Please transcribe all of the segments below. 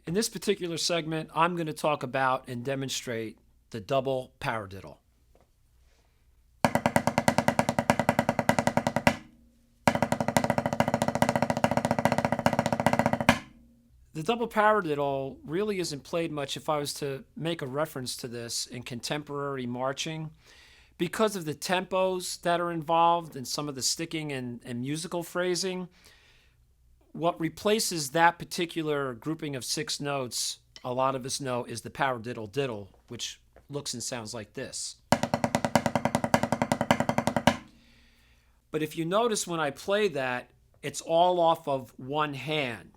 In this particular segment, I'm going to talk about and demonstrate the double paradiddle. The double paradiddle really isn't played much if I was to make a reference to this in contemporary marching because of the tempos that are involved and some of the sticking and musical phrasing. What replaces that particular grouping of 6 notes, a lot of us know, is the paradiddle diddle, which looks and sounds like this. But if you notice when I play that, it's all off of one hand.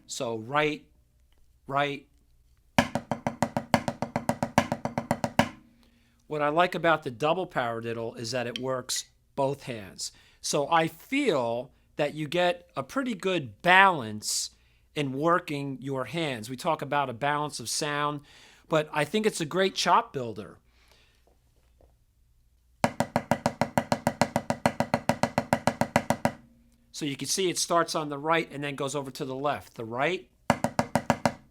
So right, right. What I like about the double paradiddle is that it works both hands. So I feel that you get a pretty good balance in working your hands. We talk about a balance of sound, but I think it's a great chop builder. So you can see it starts on the right and then goes over to the left. The right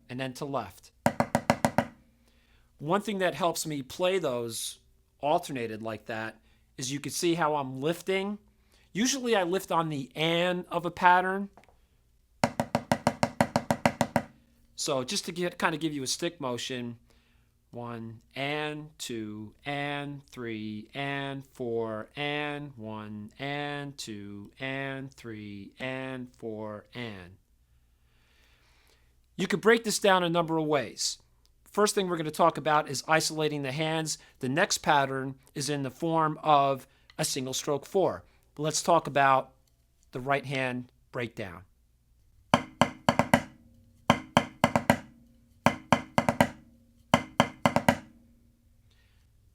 and then to left. One thing that helps me play those alternated like that is you can see how I'm lifting. Usually I lift on the "and" of a pattern. So just to kind of give you a stick motion, 1 and 2 and 3 and 4 and 1 and 2 and 3 and 4 and. You could break this down a number of ways. First thing we're going to talk about is isolating the hands. The next pattern is in the form of a single stroke 4. But let's talk about the right hand breakdown.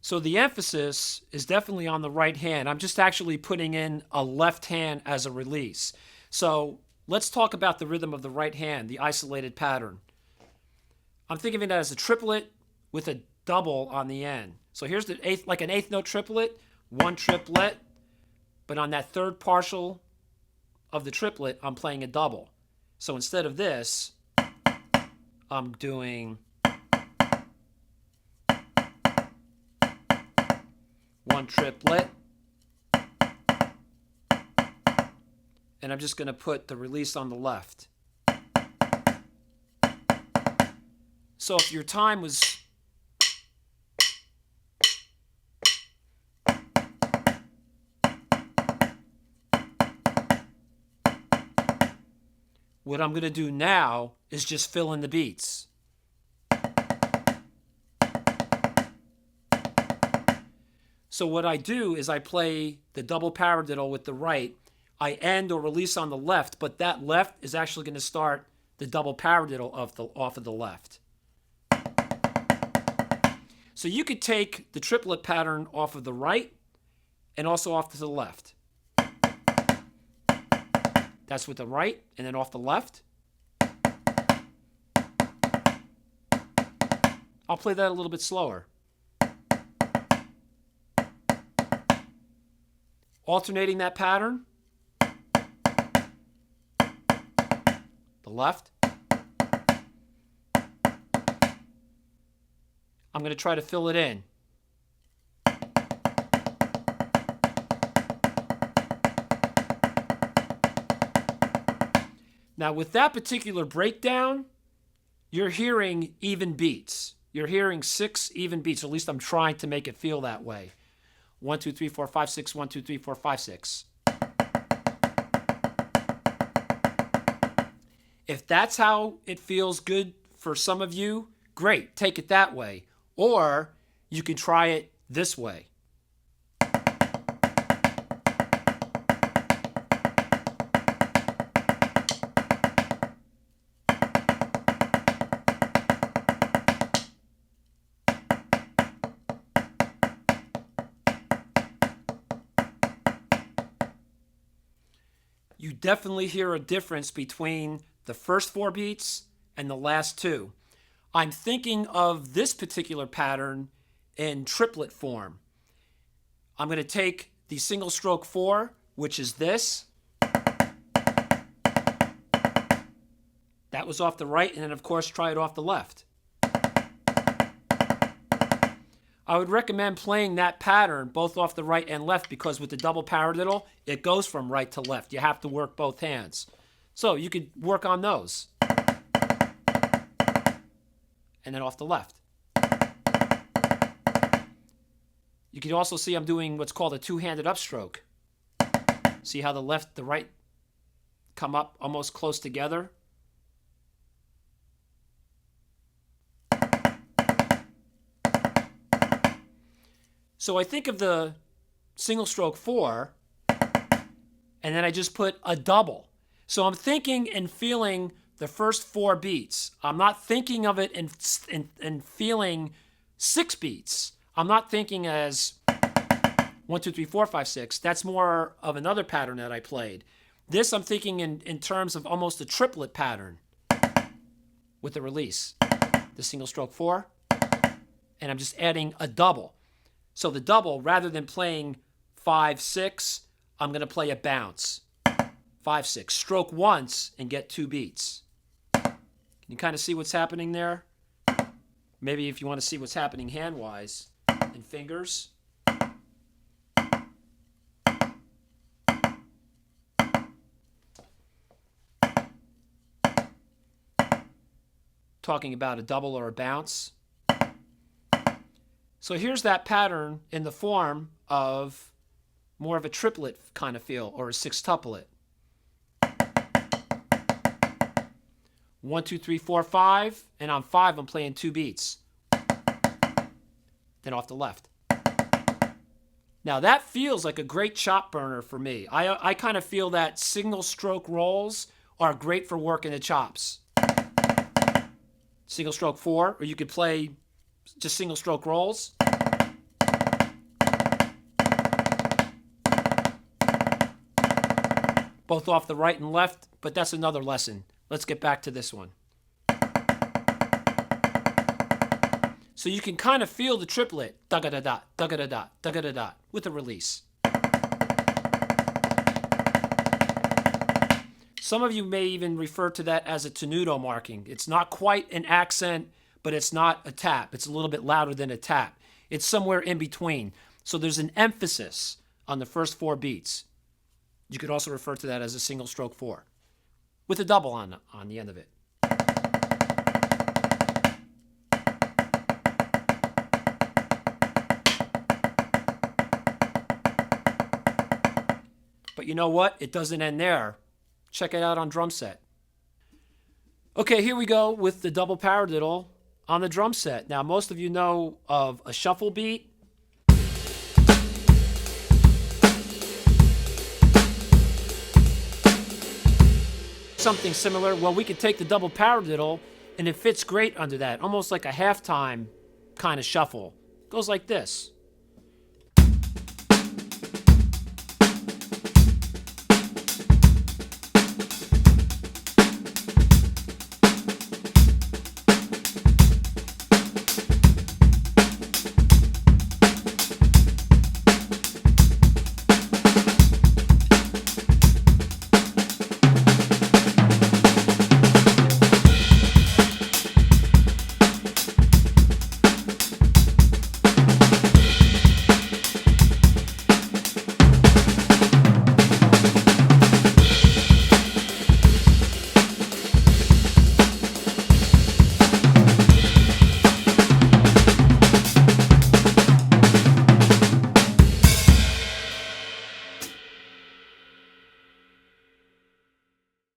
So the emphasis is definitely on the right hand. I'm just actually putting in a left hand as a release. So let's talk about the rhythm of the right hand, the isolated pattern. I'm thinking of it as a triplet with a double on the end. So here's the eighth, like an eighth note triplet, 1 triplet, but on that third partial of the triplet, I'm playing a double. So instead of this, I'm doing 1 triplet, and I'm just going to put the release on the left. So if your time was what I'm going to do now is just fill in the beats. So what I do is I play the double paradiddle with the right. I end or release on the left, but that left is actually going to start the double paradiddle off of the left. So you could take the triplet pattern off of the right and also off to the left. That's with the right and then off the left. I'll play that a little bit slower. Alternating that pattern. The left. I'm going to try to fill it in. Now with that particular breakdown, you're hearing even beats. You're hearing 6 even beats, or at least I'm trying to make it feel that way. 1, 2, 3, 4, 5, 6, 1, 2, 3, 4, 5, 6. If that's how it feels good for some of you, great, take it that way. Or you can try it this way. You definitely hear a difference between the first 4 beats and the last 2. I'm thinking of this particular pattern in triplet form. I'm going to take the single stroke 4, which is this, That was off the right, and then of course try it off the left. I would recommend playing that pattern both off the right and left because with the double paradiddle, it goes from right to left. You have to work both hands. So you could work on those. And then off the left. You can also see I'm doing what's called a two-handed upstroke. See how the left, the right come up almost close together? So I think of the single stroke 4, and then I just put a double. So I'm thinking and feeling the first 4 beats. I'm not thinking of it and feeling 6 beats. I'm not thinking as 1, 2, 3, 4, 5, 6. That's more of another pattern that I played. This I'm thinking in terms of almost a triplet pattern with the release. The single stroke 4, and I'm just adding a double. So the double, rather than playing 5, 6, I'm going to play a bounce. 5, 6. Stroke once and get 2 beats. Can you kind of see what's happening there? Maybe if you want to see what's happening hand-wise and fingers. Talking about a double or a bounce. So here's that pattern in the form of more of a triplet kind of feel, or a sextuplet. 1, 2, 3, 4, 5, and on 5 I'm playing 2 beats. Then off the left. Now that feels like a great chop burner for me. I kind of feel that single stroke rolls are great for working the chops. Single stroke 4, or you could play just single stroke rolls. Both off the right and left, but that's another lesson. Let's get back to this one. So you can kind of feel the triplet, da-ga-da-da, da-ga-da-da, da-ga-da-da, with the release. Some of you may even refer to that as a tenuto marking. It's not quite an accent, but it's not a tap. It's a little bit louder than a tap. It's somewhere in between. So there's an emphasis on the first 4 beats. You could also refer to that as a single stroke 4, with a double on the end of it. But you know what? It doesn't end there. Check it out on drum set. Okay, here we go with the double paradiddle on the drum set. Now, most of you know of a shuffle beat. Something similar. Well, we could take the double paradiddle, and it fits great under that, almost like a halftime kind of shuffle. Goes like this.